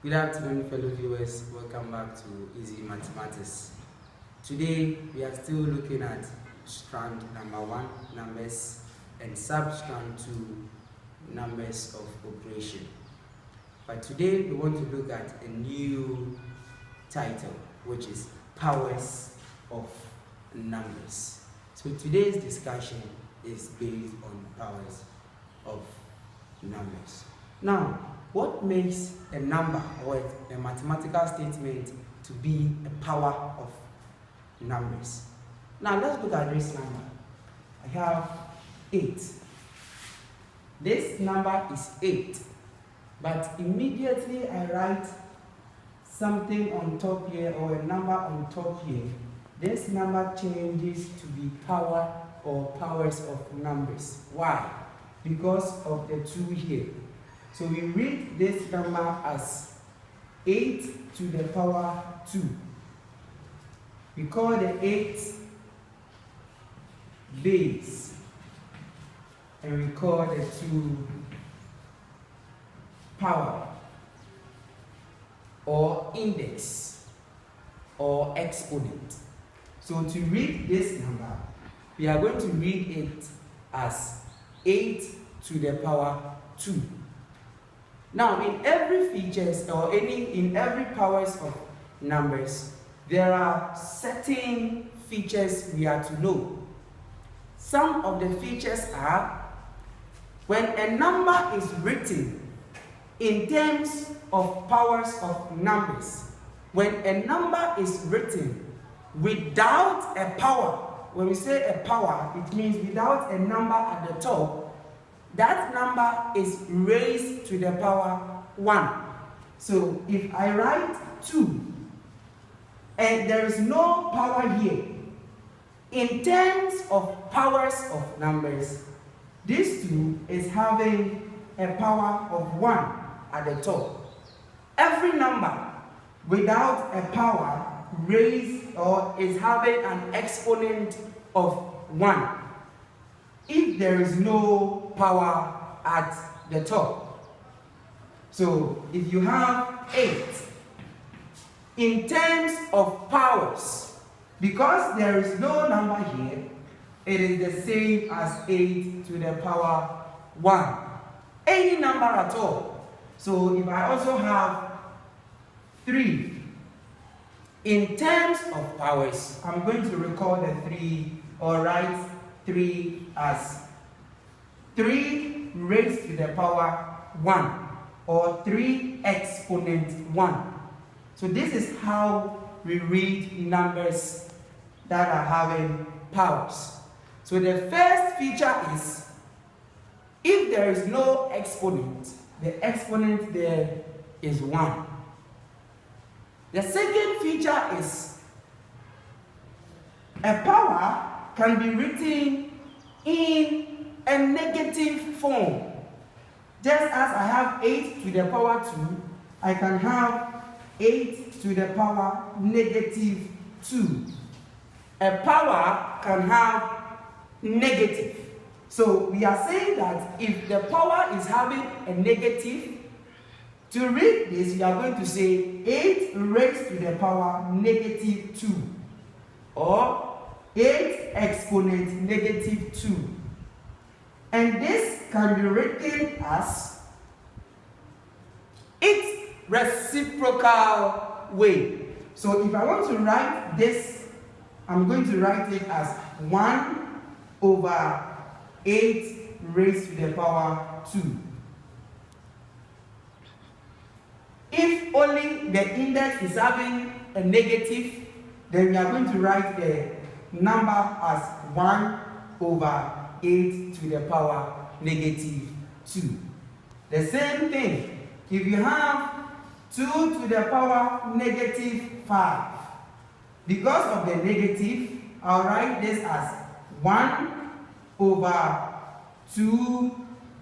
Good afternoon, fellow viewers. Welcome back to Easy Mathematics. Today, we are still looking at strand number 1, numbers, and sub-strand 2, numbers of operation. But today, we want to look at a new title, which is powers of numbers. So today's discussion is based on powers of numbers. Now, what makes a number or a mathematical statement to be a power of numbers? Now let's look at this number. I have 8. This number is 8, but immediately I write something on top here or a number on top here. This number changes to be power or powers of numbers. Why? Because of the 2 here. So we read this number as 8 to the power 2. We call the 8 base, and we call the 2 power, or index, or exponent. So to read this number, we are going to read it as 8 to the power 2. Now, in every features or in every powers of numbers, there are certain features we are to know. Some of the features are when a number is written in terms of powers of numbers. When a number is written without a power, when we say a power, it means without a number at the top, that number is raised to the power 1. So if I write 2 and there is no power here, in terms of powers of numbers, this 2 is having a power of 1 at the top. Every number without a power raised or is having an exponent of 1 if there is no power at the top. So if you have 8, in terms of powers, because there is no number here, it is the same as 8 to the power 1. Any number at all. So if I also have 3, in terms of powers, I'm going to record the 3 or write 3 as 3 raised to the power 1 or 3 exponent 1. So this is how we read numbers that are having powers. So the first feature is if there is no exponent, the exponent there is 1. The second feature is a power can be written in a negative form. Just as I have 8 to the power 2, I can have 8 to the power negative 2. A power can have negative. So we are saying that if the power is having a negative, to read this, you are going to say 8 raised to the power negative 2 or 8 exponent negative 2. And this can be written as its reciprocal way. So if I want to write this, I'm going to write it as 1 over 8 raised to the power 2. If only the index is having a negative, then we are going to write the number as 1 over 8 to the power negative 2. The same thing, if you have 2 to the power negative 5, because of the negative, I'll write this as 1 over 2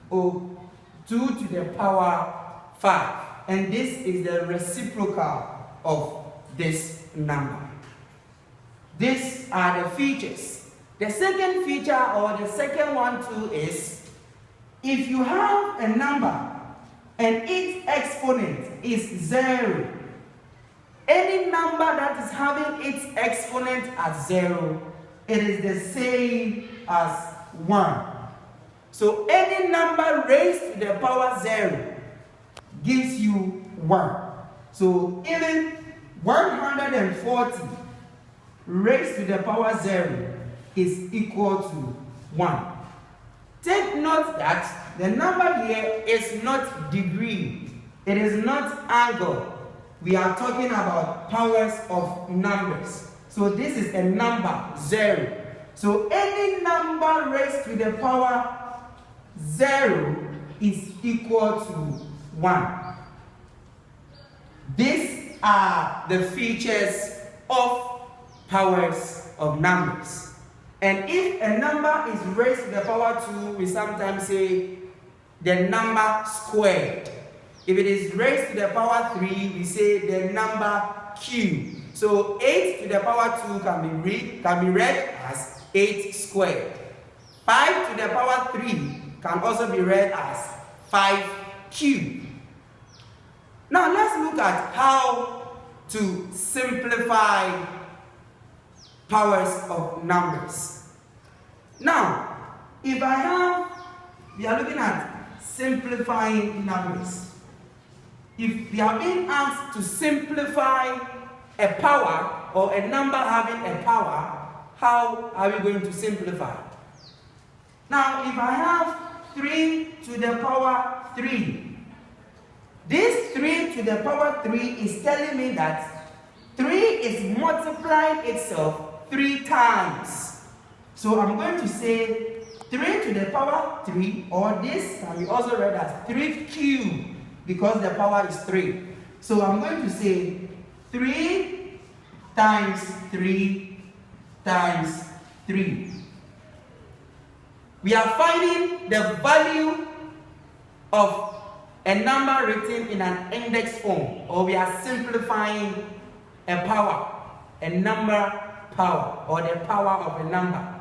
to the power 5. And this is the reciprocal of this number. These are the features. The second feature or the second one too is if you have a number and its exponent is 0. Any number that is having its exponent at 0, it is the same as 1. So any number raised to the power 0 gives you 1. So even 140 raised to the power 0 is equal to 1. Take note that the number here is not degree. It is not angle. We are talking about powers of numbers. So this is a number 0. So any number raised to the power 0 is equal to 1. These are the features of powers of numbers. And if a number is raised to the power 2, we sometimes say the number squared. If it is raised to the power 3, we say the number cubed. So 8 to the power 2 can be read as 8 squared. 5 to the power 3 can also be read as 5 cubed. Now let's look at how to simplify powers of numbers. Now, if we are looking at simplifying numbers. If we are being asked to simplify a power or a number having a power, how are we going to simplify? Now, if I have 3 to the power 3, this 3 to the power 3 is telling me that 3 is multiplying itself 3 times. So I'm going to say 3 to the power 3, or this can be also read as 3 cubed because the power is 3. So I'm going to say 3 times 3 times 3. We are finding the value of a number written in an index form, or we are simplifying a power, a number power, or the power of a number.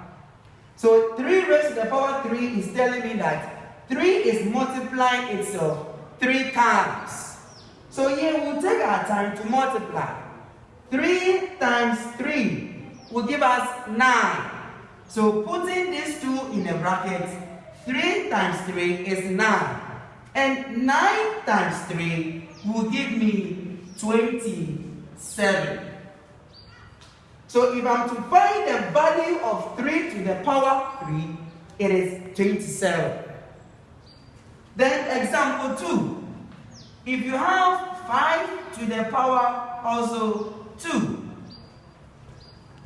So 3 raised to the power 3 is telling me that 3 is multiplying itself 3 times. So here we'll take our time to multiply. 3 times 3 will give us 9. So putting these two in a bracket, 3 times 3 is 9. And 9 times 3 will give me 27. So if I'm to find the value of 3 to the power 3, it is 27. Then example 2. If you have 5 to the power also 2,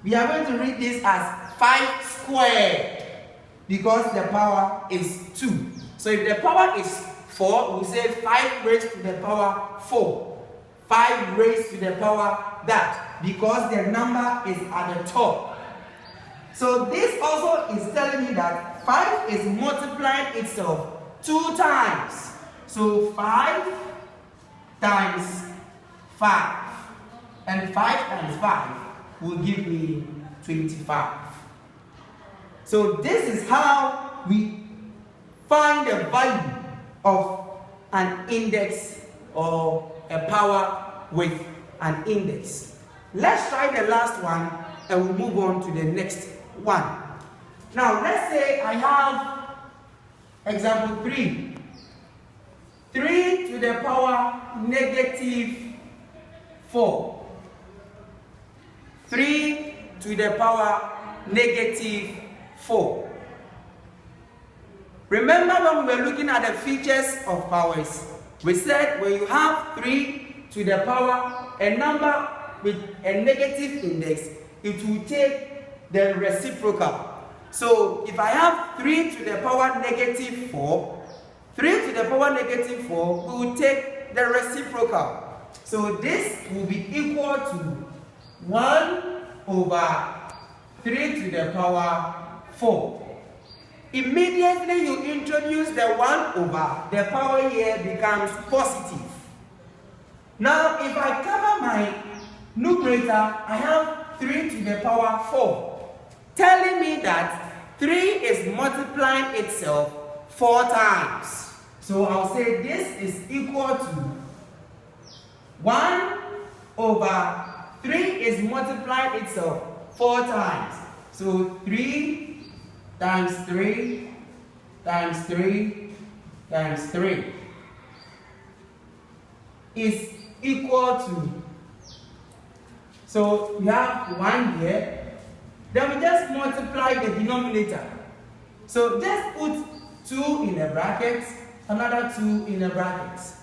we are going to read this as 5 squared because the power is 2. So if the power is 4, we say 5 raised to the power 4. 5 raised to the power that, because the number is at the top. So this also is telling me that 5 is multiplying itself 2 times. So 5 times 5. And 5 times 5 will give me 25. So this is how we find the value of an index or a power with an index. Let's try the last one and we'll move on to the next one. Now let's say I have example 3. 3 to the power negative 4. 3 to the power negative 4. Remember when we were looking at the features of powers, we said when you have 3 to the power, a number with a negative index, it will take the reciprocal. So if I have 3 to the power negative 4, 3 to the power negative 4 will take the reciprocal. So this will be equal to 1 over 3 to the power 4. Immediately you introduce the 1 over, the power here becomes positive. Now if I cover my numerator, I have 3 to the power 4, telling me that 3 is multiplying itself 4 times. So I'll say this is equal to 1 over 3 is multiplying itself 4 times. So 3 times 3 times 3 times 3 is equal to, so we have 1 here, then we just multiply the denominator. So just put 2 in the brackets, another 2 in the brackets.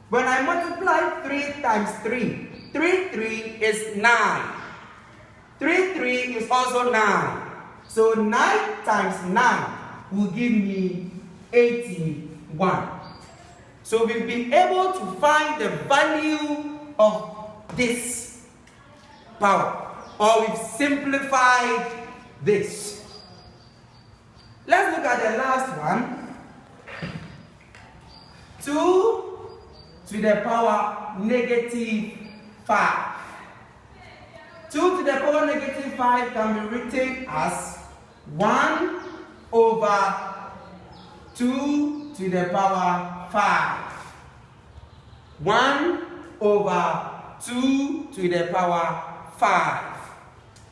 When I multiply 3 times 3, 3 is 9. 3 is also 9. So 9 times 9 will give me 81. So we've been able to find the value of this power, or we've simplified this. Let's look at the last one. 2 to the power negative 5. 2 to the power negative 5 can be written as 1 over 2 to the power 5. 1 over 2 to the power 5.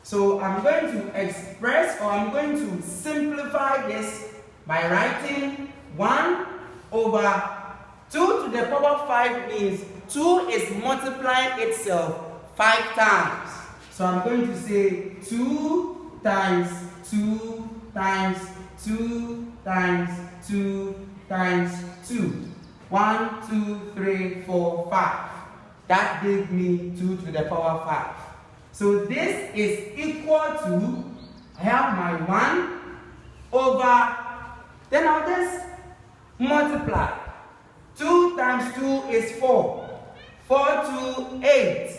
So I'm going to express, or I'm going to simplify this by writing 1 over 2 to the power 5 means 2 is multiplying itself 5 times. So I'm going to say 2 times 2 times 2 times 2 times 2. 1, 2, 3, 4, 5. That gives me 2 to the power 5. So this is equal to, I have my 1 over, then I'll just multiply. 2 times 2 is 4. 4 to 8.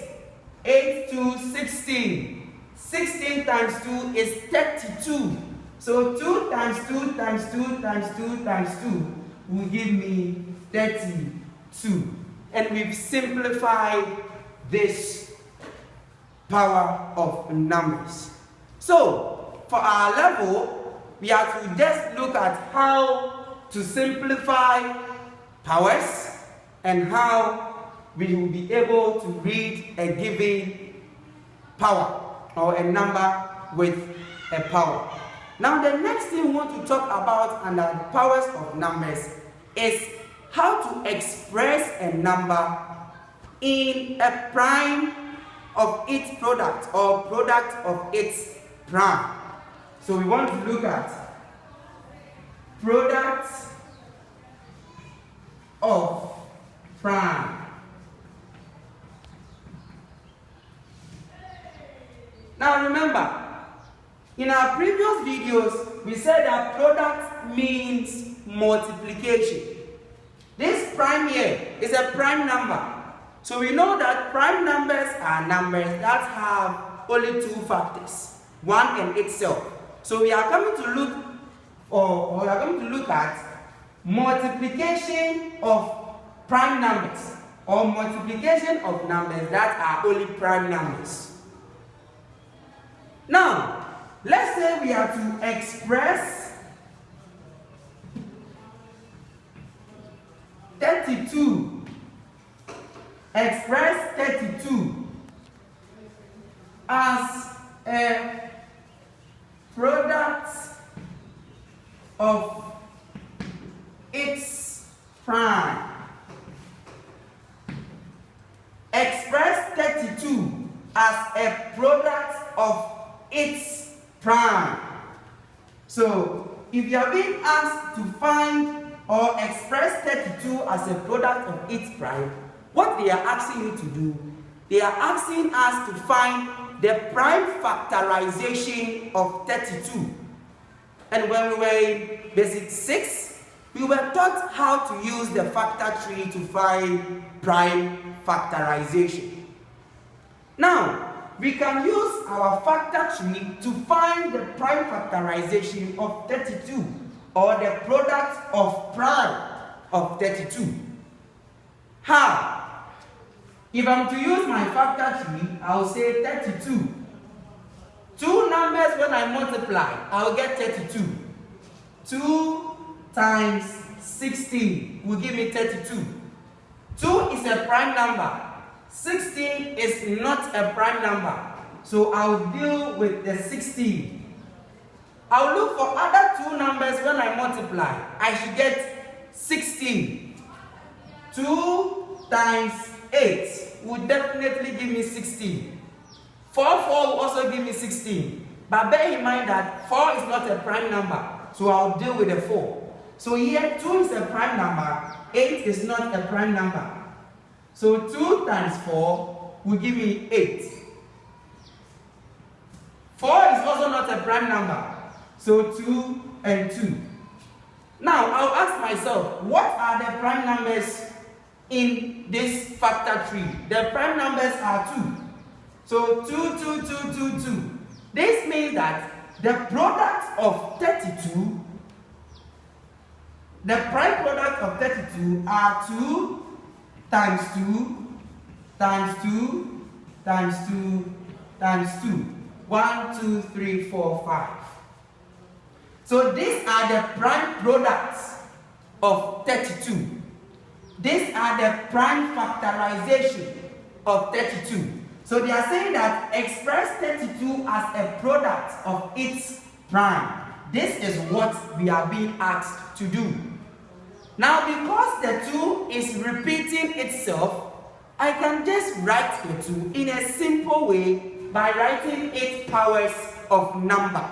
8 to 16. 16 times 2 is 32. So 2 times 2 times 2 times 2 times 2 will give me 32. And we've simplified this power of numbers. So for our level, we have to just look at how to simplify powers and how we will be able to read a given power or a number with a power. Now the next thing we want to talk about under the powers of numbers is how to express a number in a prime of its product or product of its prime. So we want to look at products of prime. Now remember, in our previous videos, we said that product means multiplication. This prime here is a prime number. So we know that prime numbers are numbers that have only 2 factors, 1 and itself. So we are coming to look, or we are going to look at multiplication of prime numbers, or multiplication of numbers that are only prime numbers. Now, let's say we are to express 32. Express 32 as a product of its prime. Express 32 as a product of its prime. So, if you are being asked to find or express 32 as a product of its prime, what they are asking you to do, they are asking us to find the prime factorization of 32. And when we were in basic 6, we were taught how to use the factor tree to find prime factorization. Now, we can use our factor tree to find the prime factorization of 32, or the product of prime of 32. How? If I'm to use my factor tree, I'll say 32. 2 numbers when I multiply, I'll get 32. 2 times 16 will give me 32. 2 is a prime number. 16 is not a prime number. So I'll deal with the 16. I'll look for other two numbers when I multiply. I should get 16. 2 times 8 will definitely give me 16. 4 will also give me 16. But bear in mind that 4 is not a prime number. So I'll deal with the 4. So here 2 is a prime number. 8 is not a prime number. So 2 times 4 will give me 8. 4 is also not a prime number. So 2 and 2. Now I'll ask myself, what are the prime numbers in this factor tree? The prime numbers are 2. So 2, 2, 2, 2, 2. This means that the product of 32, the prime product of 32 are 2 times 2 times 2 times 2 times 2. 1, 2, 3, 4, 5. So these are the prime products of 32. These are the prime factorization of 32. So they are saying that express 32 as a product of its prime. This is what we are being asked to do. Now because the 2 is repeating itself, I can just write the 2 in a simple way by writing its powers of number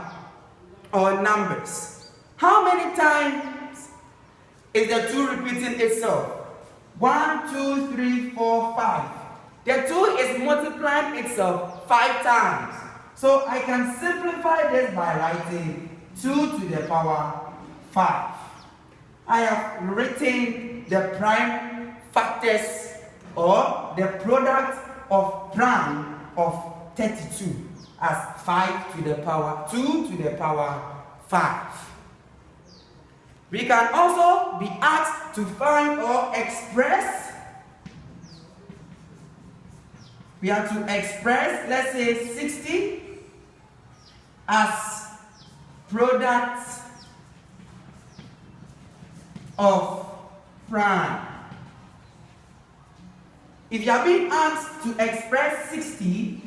or numbers. How many times is the 2 repeating itself? 1, 2, 3, 4, 5. The 2 is multiplying itself 5 times. So I can simplify this by writing 2 to the power 5. I have written the prime factors or the product of prime of 32 as 5 to the power 2 to the power 5. We can also be asked to find or express. We have to express, let's say 60 as product of prime. If you are being asked to express 60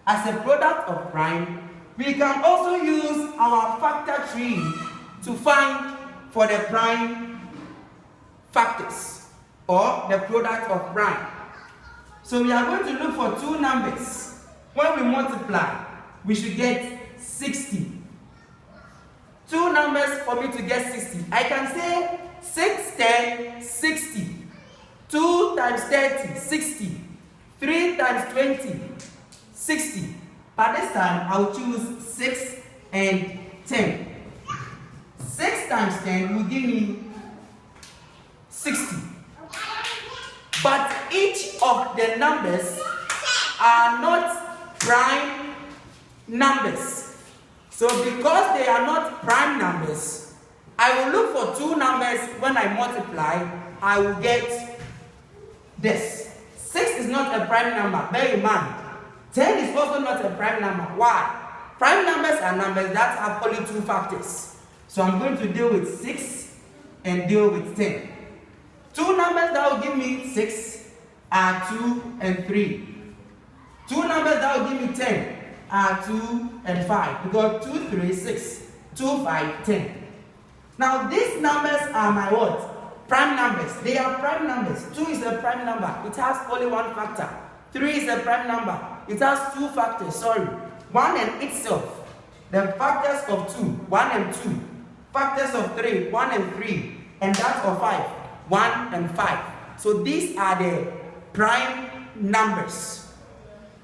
as a product of prime, we can also use our factor tree to find for the prime factors or the product of prime. So we are going to look for two numbers. When we multiply, we should get 60. Two numbers for me to get 60. I can say 6, 10, 60. 2 times 30, 60. 3 times 20, 60. But this time, I will choose 6 and 10. 6 times 10 will give me 60. But each of the numbers are not prime numbers. So because they are not prime numbers, I will look for two numbers. When I multiply, I will get this. 6 is not a prime number. Bear in mind. 10 is also not a prime number. Why? Prime numbers are numbers that have only two factors. So I'm going to deal with 6 and deal with 10. Two numbers that will give me 6 are 2 and 3. Two numbers that will give me 10 are 2 and 5. Because 2, 3, 6. 2, 5, 10. Now these numbers are my what? Prime numbers. They are prime numbers. 2 is a prime number. It has only one factor. 3 is a prime number. It has two factors. Sorry. 1 and itself. The factors of 2. 1 and 2. Factors of 3. 1 and 3. And that of 5. 1 and 5. So these are the prime numbers.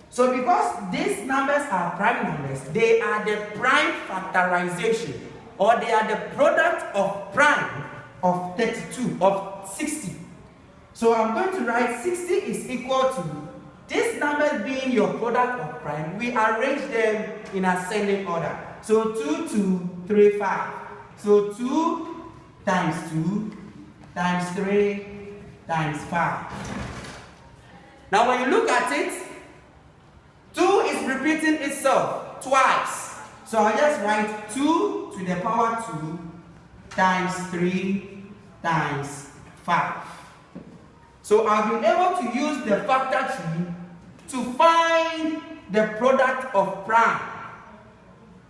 So because these numbers are prime numbers, they are the prime factorization, or they are the product of prime of 32, of 60. So I'm going to write 60 is equal to these numbers being your product of prime. We arrange them in ascending order. So 2, 2, 3, 5. So 2 times 2 times 3 times 5. Now when you look at it, 2 is repeating itself twice. So I'll just write 2 to the power 2 times 3 times 5. So I've been able to use the factor tree to find the product of prime.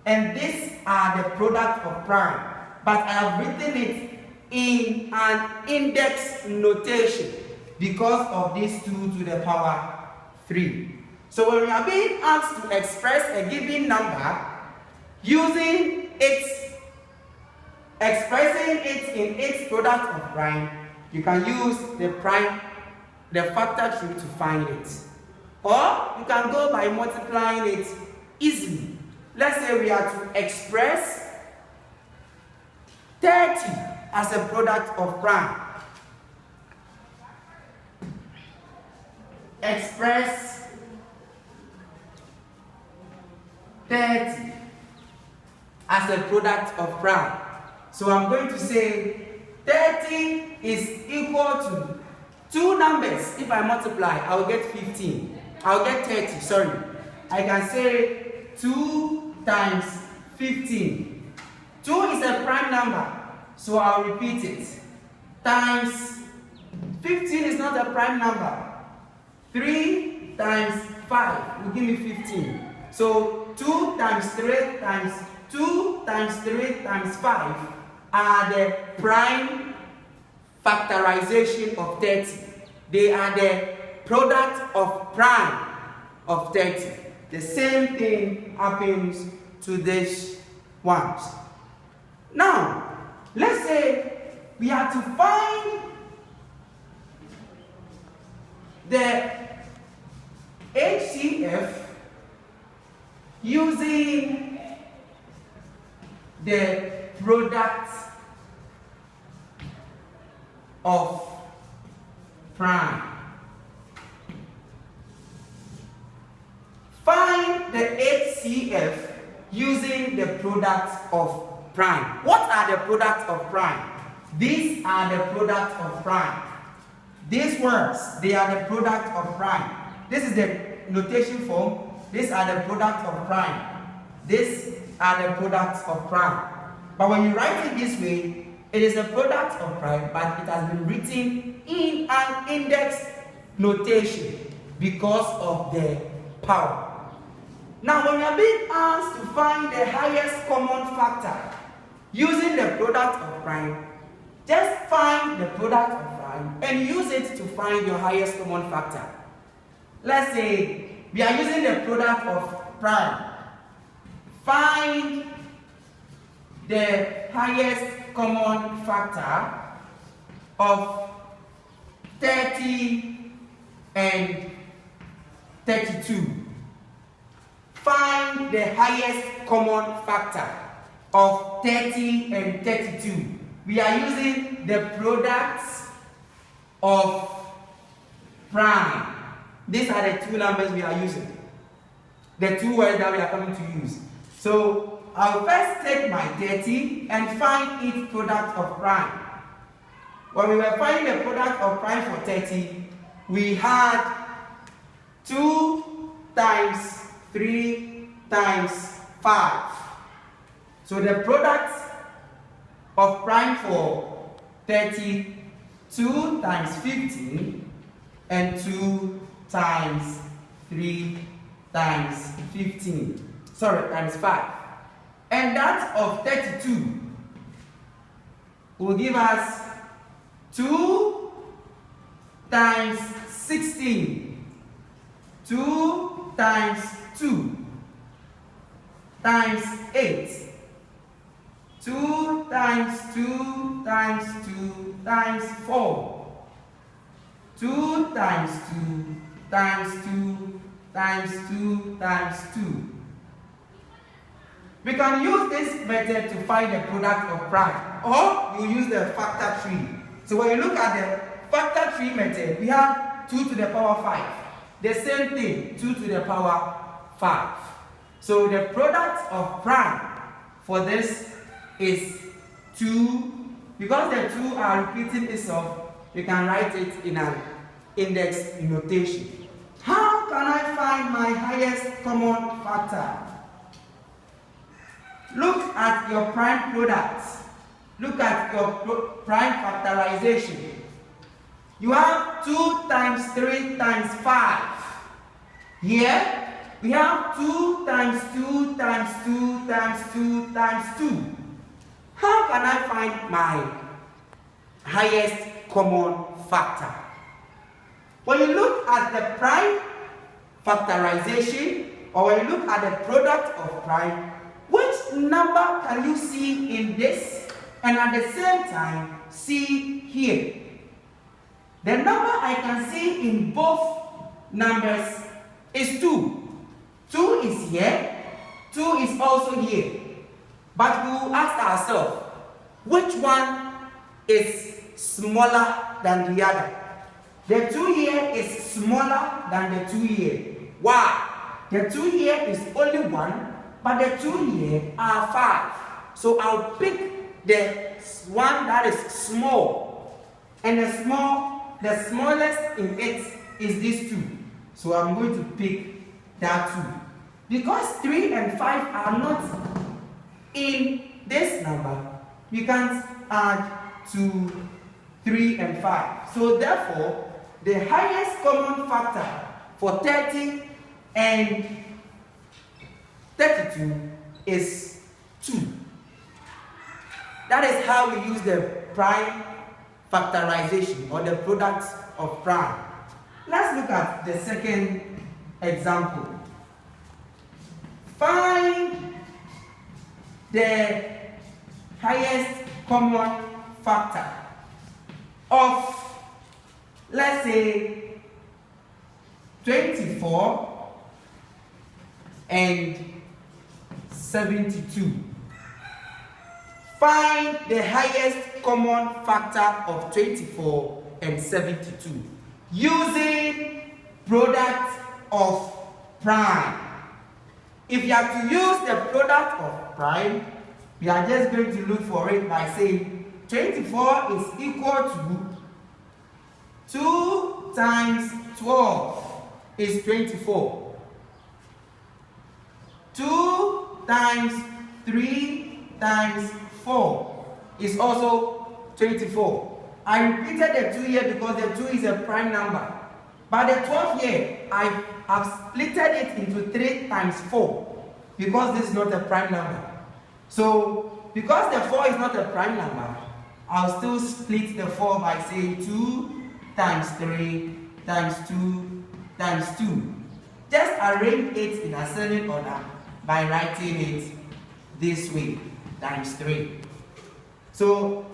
And these are the product of prime. But I have written it in an index notation because of this 2 to the power 3. So when we are being asked to express a given number using expressing it in its product of prime, you can use the factor tree to find it. Or you can go by multiplying it easily. Let's say we are to express 30 as a product of prime. Express 30 as a product of prime. So I'm going to say 30 is equal to two numbers. If I multiply, I'll get 15. I'll get 30, sorry. I can say 2 times 15. 2 is a prime number, so I'll repeat it. Times 15 is not a prime number. 3 times 5 will give me 15. So 2 times 3 times 2 times 3 times 5 are the prime factorization of 30. They are the product of prime of 30. The same thing happens to these ones. Now, let's say we have to find the HCF using the product of prime. Find the HCF using the product of prime. What are the products of prime? These are the products of prime. These words, they are the product of prime. This is the notation form. These are the products of prime. These are the products of prime. But when you write it this way, it is a product of prime, but it has been written in an index notation because of the power. Now, when you are being asked to find the highest common factor using the product of prime, just find the product of prime and use it to find your highest common factor. Let's say we are using the product of prime. Find the highest common factor of 30 and 32. Find the highest common factor of 30 and 32. We are using the products of prime. These are the two numbers we are using. The two words that we are coming to use. So I'll first take my 30 and find its product of prime. When we were finding the product of prime for 30, we had 2 times 3 times 5. So the product of prime for 30, 2 times 15 and 2 times 3 times 15. Sorry, times 5. And that of 32 will give us 2 times 16. 2 times 2 times 8. 2 times 2 times 2 times 4. 2 times 2 times 2 times 2 times 2. We can use this method to find the product of prime, or you use the factor tree. So when you look at the factor tree method, we have 2 to the power 5. The same thing, 2 to the power 5. So the product of prime for this is 2. Because the 2 are repeating itself, you can write it in an index notation. How can I find my highest common factor? Look at your prime products. Look at your prime factorization. You have 2 times 3 times 5. Here we have 2 times 2 times 2 times 2 times 2. How can I find my highest common factor? When you look at the prime factorization, or when you look at the product of prime, which number can you see in this and at the same time see here? The number I can see in both numbers is 2. 2 is here, 2 is also here. But we will ask ourselves, which one is smaller than the other? The 2 here is smaller than the 2 here. Why? The 2 here is only 1, but the 2 here are 5. So I'll pick the one that is small. And the smallest in it is this 2. So I'm going to pick that 2. Because 3 and 5 are not in this number, we can't add 2, 3 and 5. So therefore, the highest common factor for 30 and 32 is 2. That is how we use the prime factorization or the product of prime. Let's look at the second example. Find the highest common factor of, let's say, 24 and 72. Find the highest common factor of 24 and 72 using product of prime. If you have to use the product of prime, we are just going to look for it by saying 24 is equal to 2 times 12 is 24. 2 times 3 times 4 is also 24. I repeated the 2 here because the 2 is a prime number. But the 12 here, I have split it into 3 times 4 because this is not a prime number. So, because the 4 is not a prime number, I'll still split the 4 by saying 2 times 3 times 2 times 2. Just arrange it in ascending order by writing it this way, times 3. So,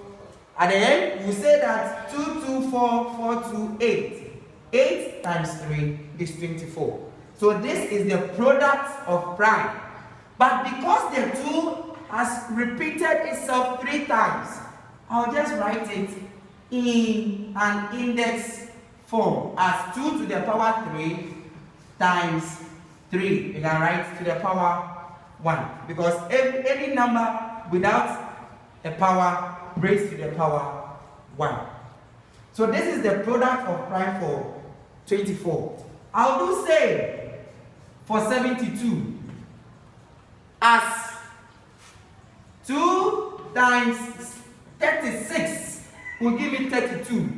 at the end, we say that 2, 2, 4, 4, 2, 8. 8 times 3 is 24. So this is the product of prime. But because the 2 has repeated itself 3 times, I'll just write it in an index form as 2 to the power 3 times 3. You can write to the power 1. Because any number without a power raised to the power 1. So this is the product of prime for 24. I'll do same for 72 as 2 times 36 will give me 32.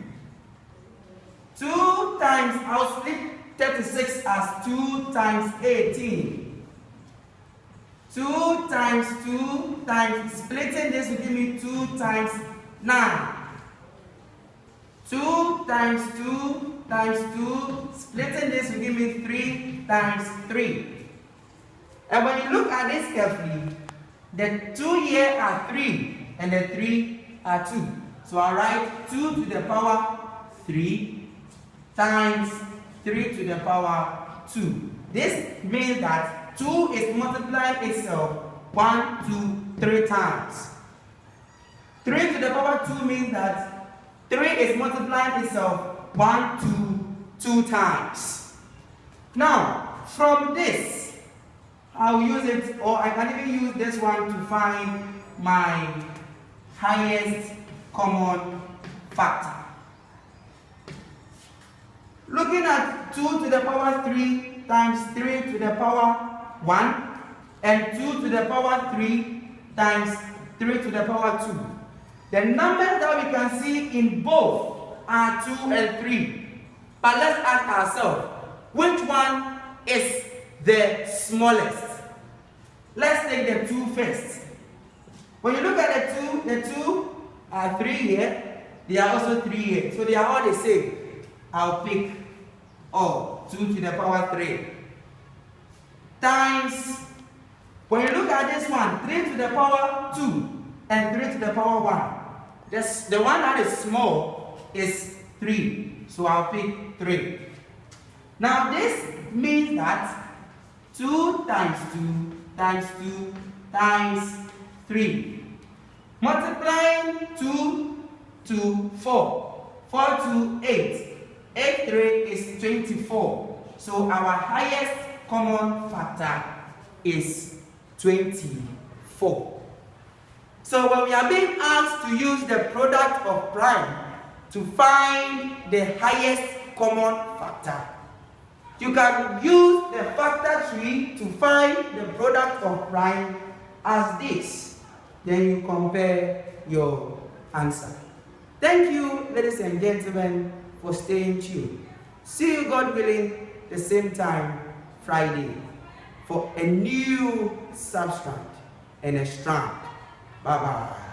2 times, I'll split 36 as 2 times 18. 2 times 2 times, splitting this will give me 2 times 9. 2 times 2 times 2, splitting this will give me 3 times 3. And when you look at this carefully, the 2 here are 3 and the 3 are 2. So I write 2 to the power 3 times 3 to the power 2. This means that 2 is multiplying itself 1, 2, 3 times. 3 to the power 2 means that 3 is multiplying itself 1, 2, 2 times. Now, from this, I'll use it, or I can even use this one to find my highest common factor. Looking at 2 to the power 3 times 3 to the power 1 and 2 to the power 3 times 3 to the power 2. The numbers that we can see in both are 2 and 3. But let's ask ourselves, which one is the smallest. Let's take the 2 first. When you look at the 2 are 3 here, they are also 3 here. So they are all the same. I'll pick all 2 to the power 3. Times, when you look at this one, 3 to the power 2 and 3 to the power 1. The one that is small is 3. So I'll pick 3. Now this means that 2 times 2 times 2 times 3. Multiplying 2 to 4. 4 to 8. 8 3 is 24. So our highest common factor is 24. So when we are being asked to use the product of prime to find the highest common factor, you can use the factor tree to find the product of prime as this. Then you compare your answer. Thank you, ladies and gentlemen, for staying tuned. See you, God willing, the same time Friday for a new substrand and a strand. Bye-bye.